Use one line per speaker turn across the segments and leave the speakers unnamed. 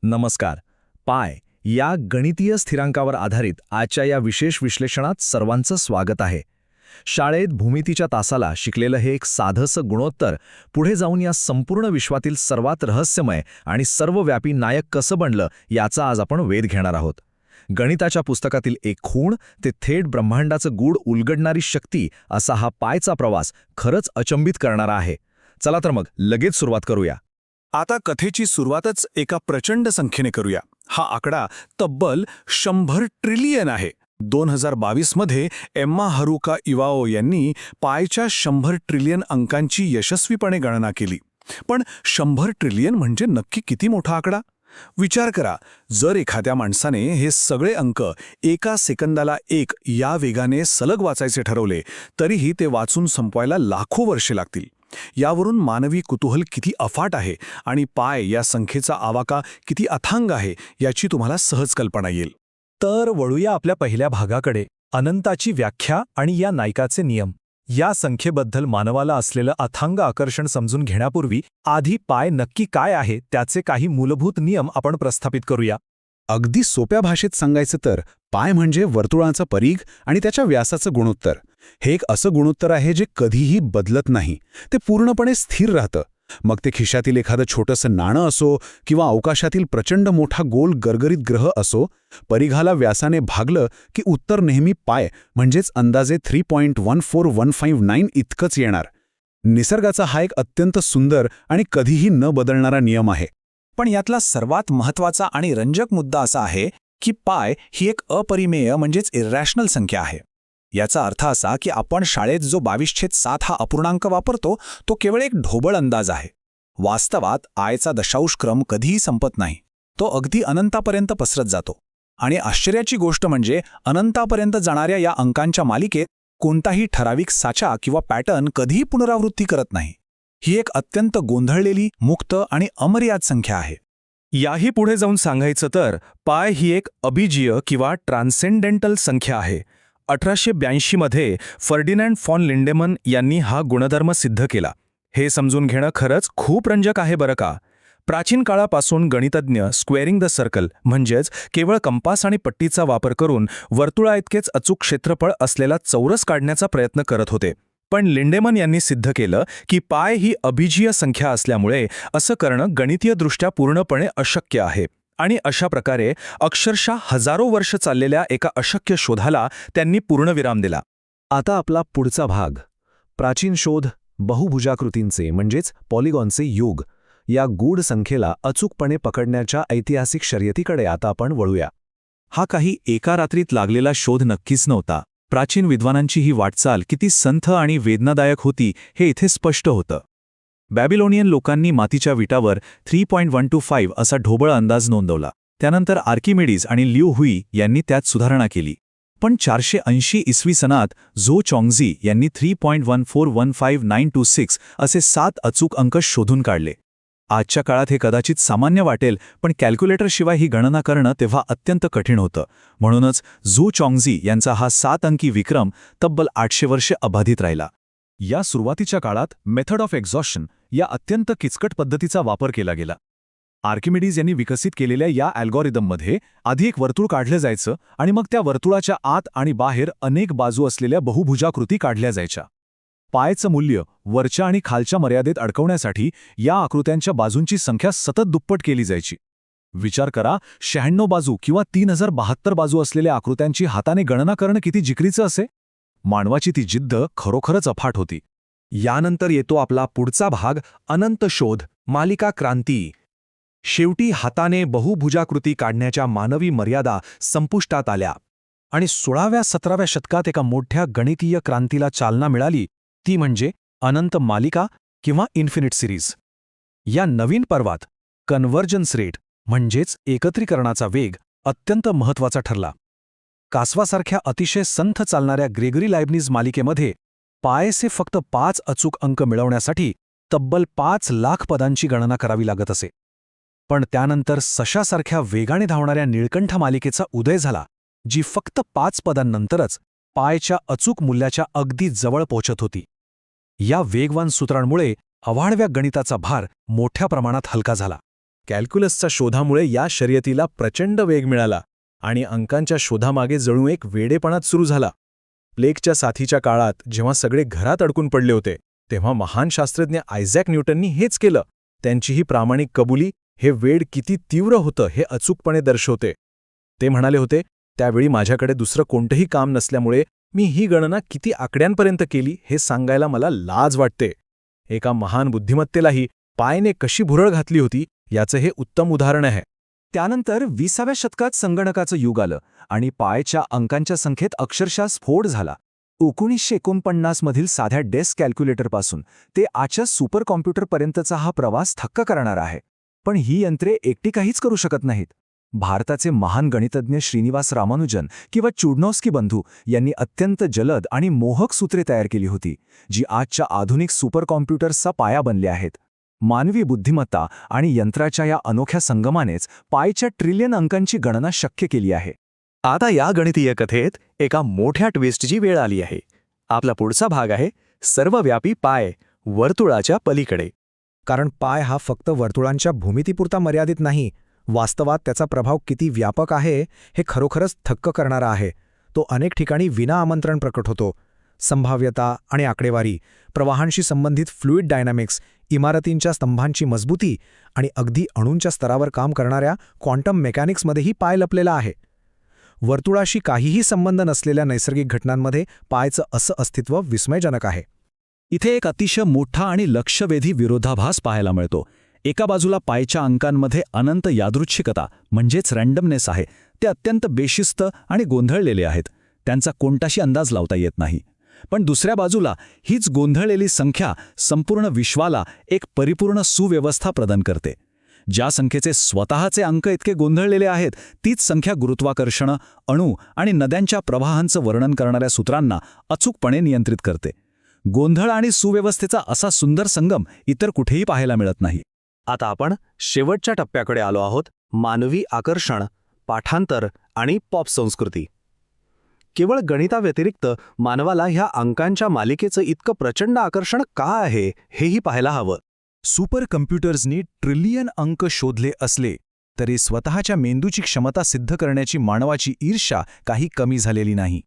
नमस्कार. पाय या गणितीय स्थिरांकावर आधारित आजच्या या विशेष विश्लेषणात सर्वांचं स्वागत आहे. शाळेत भूमितीच्या तासाला शिकलेलं हे एक साधंसं गुणोत्तर पुढे जाऊन या संपूर्ण विश्वातील सर्वात रहस्यमय आणि सर्वव्यापी नायक कसं बनलं याचा आज आपण वेध घेणार आहोत. गणिताच्या पुस्तकातील एक खूण ते थेट ब्रह्मांडाचं गूढ उलगडणारी शक्ती असा हा पायचा प्रवास खरंच अचंबित करणारा आहे. चला तर मग लगेच सुरुवात करूया.
आता कथेची सुरुवातच एका प्रचंड संख्येने करूया. हा आकडा तब्बल 100 ट्रिलियन आहे. 2022 मध्ये एम्मा हरुका इवाओ यांनी पायच्या 100 ट्रिलियन अंकांची यशस्वीपणे गणना केली. पण 100 ट्रिलियन म्हणजे नक्की किती मोठा आकडा? विचार करा, जर एखाद्या माणसाने हे सगळे अंक एका सेकंदाला 1 या वेगाने सलग वाचायचे ठरवले तरीही ते वाचून संपवायला लाखो वर्षे लागतील. यावरून मानवी कुतूहल किती अफाट आहे आणि पाय या संख्येचा आवाका किती अथांग आहे याची तुम्हाला सहज कल्पना येईल.
तर वळूया आपल्या पहिल्या भागाकडे, अनंताची व्याख्या आणि या नायकाचे नियम. या संख्येबद्दल मानवाला असलेलं अथांग आकर्षण समजून घेण्यापूर्वी आधी पाय नक्की काय आहे त्याचे काही मूलभूत नियम आपण प्रस्थापित करूया.
अगदी सोप्या भाषेत सांगायचं तर पाय म्हणजे वर्तुळाचं परीघ आणि त्याच्या व्यासाचं गुणोत्तर. हे एक असं गुणोत्तर आहे जे कधीही बदलत नाही, ते पूर्णपणे स्थिर राहतं. मग ते खिशातील एखादं छोटंसं नाणं असो किंवा अवकाशातील प्रचंड मोठा गोल गरगरीत ग्रह असो, परिघाला व्यासाने भागलं की उत्तर नेहमी पाय म्हणजेच अंदाजे 3.14159 इतकंच येणार. निसर्गाचा हा एक अत्यंत सुंदर आणि कधीही न बदलणारा नियम आहे.
पण यातला सर्वात महत्त्वाचा आणि रंजक मुद्दा असा आहे की पाय ही एक अपरिमेय म्हणजेच इरॅशनल संख्या आहे. याचा अर्थ असा की आपण शाळेत जो 22/7 हा अपूर्णांक वापरतो तो केवळ एक ढोबळ अंदाज आहे. वास्तवात आयचा दशांशक्रम कधीही संपत नाही, तो अगदी अनंतापर्यंत पसरत जातो. आणि आश्चर्याची गोष्ट म्हणजे अनंतापर्यंत जाणाऱ्या या अंकांच्या मालिकेत कोणताही ठराविक साचा किंवा पॅटर्न कधीही पुनरावृत्ती करत नाही. ही एक अत्यंत गोंधळलेली, मुक्त आणि अमर्याद संख्या आहे.
याही पुढे जाऊन सांगायचं तर पाय ही एक अभिजीय किंवा ट्रान्सेंडेंटल संख्या आहे. 1882 मध्ये फर्डिनॅंड फॉन लिंडेमन यांनी हा गुणधर्म सिद्ध केला. हे समजून घेणं खरंच खूप रंजक आहे बरं का. प्राचीन काळापासून गणितज्ञ स्क्वेअरिंग द सर्कल म्हणजेच केवळ कंपास आणि पट्टीचा वापर करून वर्तुळाइतकेच अचूक क्षेत्रफळ असलेला चौरस काढण्याचा प्रयत्न करत होते. पण लिंडेमन यांनी सिद्ध केलं की पाय ही अभिजीय संख्या असल्यामुळे असं करणं गणितीयदृष्ट्या पूर्णपणे अशक्य आहे. आणि अशा प्रकारे अक्षरशः हजारो वर्ष चाललेल्या एका अशक्य शोधाला त्यांनी पूर्णविराम दिला.
आता आपला पुढचा भाग, प्राचीन शोध बहुभुजाकृतींचे म्हणजेच पॉलिगॉनचे युग. या गूढ संख्येला अचूकपणे पकडण्याच्या ऐतिहासिक शर्यतीकडे आता आपण वळूया.
हा काही एका रात्रीत लागलेला शोध नक्कीच नव्हता. प्राचीन विद्वानांची ही वाटचाल किती संथ आणि वेदनादायक होती हे इथे स्पष्ट होतं. बॅबिलोनियन लोकांनी मातीच्या विटावर 3.125 असा ढोबळ अंदाज नोंदवला. त्यानंतर आर्किमिडीज आणि लिऊ हुई यांनी त्यात सुधारणा केली. पण 480 इसवी सनात झो चॉंगझी यांनी 3.1415926 असे 7 अचूक अंक शोधून काढले. आजच्या काळात हे कदाचित सामान्य वाटेल, पण कॅल्क्युलेटरशिवाय ही गणना करणं तेव्हा अत्यंत कठीण होतं. म्हणूनच झो चॉंगझी यांचा हा 7 अंकी विक्रम तब्बल 800 वर्षे अबाधित राहिला.
या सुरुवातीच्या काळात मेथड ऑफ एक्झॉशन या अत्यंत किचकट पद्धतीचा वापर केला गेला. आर्किमिडीज यांनी विकसित केलेल्या या अल्गोरिदममध्ये आधी एक वर्तुळ काढलं जायचं आणि मग त्या वर्तुळाच्या आत आणि बाहेर अनेक बाजू असलेल्या बहुभुजाकृती काढल्या जायच्या. पायचं मूल्य वरच्या आणि खालच्या मर्यादेत अडकवण्यासाठी या आकृत्यांच्या बाजूंची संख्या सतत दुप्पट केली जायची. विचार करा, 96 बाजू किंवा 3072 बाजू असलेल्या आकृत्यांची हाताने गणना करणं किती जिकरीचं असे. मानवाची ती जिद्द खरोखरच अफाट होती.
यानंतर येतो आपला पुढचा भाग, अनंत शोध, मालिका क्रांती. शेवटी हाताने बहुभुजाकृती काढण्याच्या मानवी मर्यादा संपुष्टात आल्या आणि 16व्या-17व्या शतकात एका मोठ्या गणितीय क्रांतीला चालना मिळाली. ती म्हणजे अनंत मालिका किंवा इन्फिनिट सिरीज. या नवीन पर्वात कन्व्हर्जन्स रेट म्हणजेच एकत्रीकरणाचा वेग अत्यंत महत्त्वाचा ठरला. कासवासारख्या अतिशय संथ चालणाऱ्या ग्रेगरी लायब्निज मालिकेमध्ये पायचे फक्त 5 अचूक अंक मिळवण्यासाठी तब्बल 5 लाख पदांची गणना करावी लागत असे. पण त्यानंतर सशासारख्या वेगाने धावणाऱ्या निळकंठ मालिकेचा उदय झाला, जी फक्त 5 पदांनंतरच पायच्या अचूक मूल्याच्या अगदी जवळ पोहोचत होती. या वेगवान सूत्रांमुळे अवाढव्य गणिताचा भार मोठ्या प्रमाणात हलका झाला. कॅल्क्युलसच्या शोधामुळे या शर्यतीला प्रचंड वेग मिळाला आणि अंकांच्या शोधामागे जणू एक वेडेपणाच सुरू झाला. प्लेगच्या साथीच्या काळात जेव्हा सगळे घरात अडकून पडले होते तेव्हा महान शास्त्रज्ञ आयझॅक न्यूटननी हेच केलं. त्यांची ही प्रामाणिक कबुली हे वेड किती तीव्र होतं हे अचूकपणे दर्शवते. ते म्हणाले होते, त्यावेळी माझ्याकडे दुसरं कोणतंही काम नसल्यामुळे मी ही गणना किती आकड्यांपर्यंत केली हे सांगायला मला लाज वाटते. एका महान बुद्धिमत्तेलाही पायने कशी भुरळ घातली होती याचं हे उत्तम उदाहरण आहे.
त्यानंतर 20व्या शतकात संगणकाचं युग आलं आणि पायच्या अंकांच्या संख्येत अक्षरशः स्फोट झाला. 1949 मधील साध्या डेस्क कॅल्क्युलेटरपासून ते आजच्या सुपर कॉम्प्युटरपर्यंतचा हा प्रवास थक्क करणारा आहे. पण ही यंत्रे एकटी काहीच करू शकत नाहीत. भारताचे महान गणितज्ञ श्रीनिवास रामानुजन किंवा चुडनॉव्स्की बंधू यांनी अत्यंत जलद आणि मोहक सूत्रे तयार केली होती, जी आजच्या आधुनिक सुपर कॉम्प्युटर्सचा पाया बनले आहेत. मानवी बुद्धिमत्ता आणि यंत्राच्या या अनोख्या संगमानेच पायच्या ट्रिलियन अंकांची गणना शक्य केली आहे.
आता या गणितीय कथेत एका मोठ्या ट्विस्टची वेळ आली आहे. आपला पुढचा भाग आहे सर्वव्यापी पाय, वर्तुळाच्या पलीकडे. कारण पाय हा फक्त वर्तुळांच्या भूमितीपुरता मर्यादित नाही, वास्तवात त्याचा प्रभाव किती व्यापक आहे हे खरोखरच थक्क करणारा आहे. तो अनेक ठिकाणी विना आमंत्रण प्रकट होतो. संभाव्यता आणि आकडेवारी, प्रवाहांशी संबंधित फ्लुइड डायनॅमिक्स, इमारतींच्या स्तंभांची मजबूती आणि अगदी अणूंच्या स्तरावर काम करणाऱ्या क्वांटम मेकॅनिक्समध्येही पाय लपलेला आहे. वर्तुळाशी काहीही संबंध नसलेल्या नैसर्गिक घटनांमध्ये पायचं असं अस्तित्व विस्मयजनक आहे.
इथे एक अतिशय मोठा आणि लक्षवेधी विरोधाभास पाहायला मिळतो. एका बाजूला पायच्या अंकांमध्ये अनंत यादृच्छिकता म्हणजेच रँडमनेस आहे. ते अत्यंत बेशिस्त आणि गोंधळलेले आहेत. त्यांचा कोणताही अंदाज लावता येत नाही. पण दुसऱ्या बाजूला हीच गोंधळलेली संख्या संपूर्ण विश्वाला एक परिपूर्ण सुव्यवस्था प्रदान करते. ज्या संख्येचे स्वतःचे अंक इतके गोंधळलेले आहेत, तीच संख्या गुरुत्वाकर्षण, अणू आणि नद्यांच्या प्रवाहांचं वर्णन करणाऱ्या सूत्रांना अचूकपणे नियंत्रित करते. गोंधळ आणि सुव्यवस्थेचा असा सुंदर संगम इतर कुठेही पाहायला मिळत नाही.
आता आपण शेवटच्या टप्प्याकडे आलो आहोत, मानवी आकर्षण, पाठांतर आणि पॉप संस्कृती. केवळ गणिताव्यतिरिक्त मानवाला ह्या अंकांच्या मालिकेचं इतकं प्रचंड आकर्षण का आहे हेही पाहायला हवं.
सुपर कम्प्युटर्सनी ट्रिलियन अंक शोधले असले तरी स्वतःच्या मेंदूची क्षमता सिद्ध करण्याची मानवाची ईर्ष्या काही कमी झालेली नाही.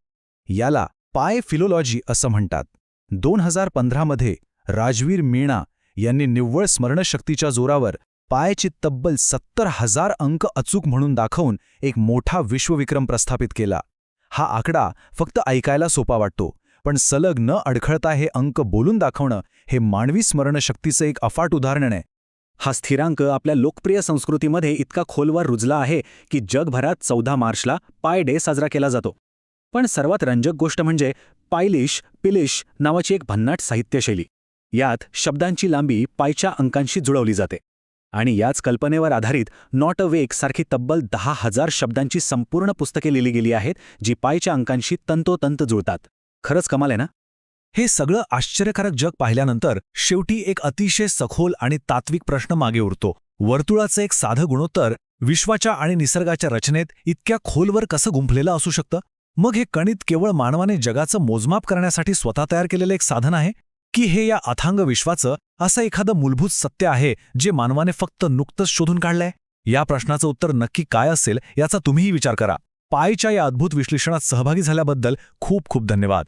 याला पाय फिलोलॉजी असं म्हणतात. 2015 मध्ये राजवीर मीणा यांनी निव्वळ स्मरणशक्तीच्या जोरावर पायचे तब्बल 70,000 अंक अचूक म्हणून दाखवून एक मोठा विश्वविक्रम प्रस्थापित केला. हा आकडा फक्त ऐकायला सोपा वाटतो, पण सलग न अडखळता हे अंक बोलून दाखवणं हे मानवी स्मरणशक्तीचं एक अफाट उदाहरण आहे.
हा स्थिरांक आपल्या लोकप्रिय संस्कृतीमध्ये इतका खोलवर रुजला आहे की जगभरात 14 मार्चला पाय डे साजरा केला जातो. पण सर्वात रंजक गोष्ट म्हणजे पायलिश पिलिश नावाची एक भन्नाट साहित्यशैली. यात शब्दांची लांबी पायच्या अंकांशी जुळवली जाते आणि याच कल्पनेवर आधारित नॉट अ वेक सारखी तब्बल 10,000 शब्दांची संपूर्ण पुस्तके लिहिली गेली आहेत, जी पायच्या अंकांशी तंतोतंत जुळतात. खरंच कमाल आहे ना?
हे सगळं आश्चर्यकारक जग पाहिल्यानंतर शेवटी एक अतिशय सखोल आणि तात्विक प्रश्न मागे उरतो. वर्तुळाचं एक साधं गुणोत्तर विश्वाच्या आणि निसर्गाच्या रचनेत इतक्या खोलवर कसं गुंफलेलं असू शकतं? मग हे गणित केवळ मानवाने जगाचं मोजमाप करण्यासाठी स्वतः तयार केलेलं एक साधन आहे, की हे या अथांग विश्वाचं असं एखादं मूलभूत सत्य आहे जे मानवाने फक्त नुकतंच शोधून काढलंय? या प्रश्नाचं उत्तर नक्की काय असेल याचा तुम्हीही विचार करा. पायच्या या अद्भुत विश्लेषणात सहभागी झाल्याबद्दल खूप खूप धन्यवाद.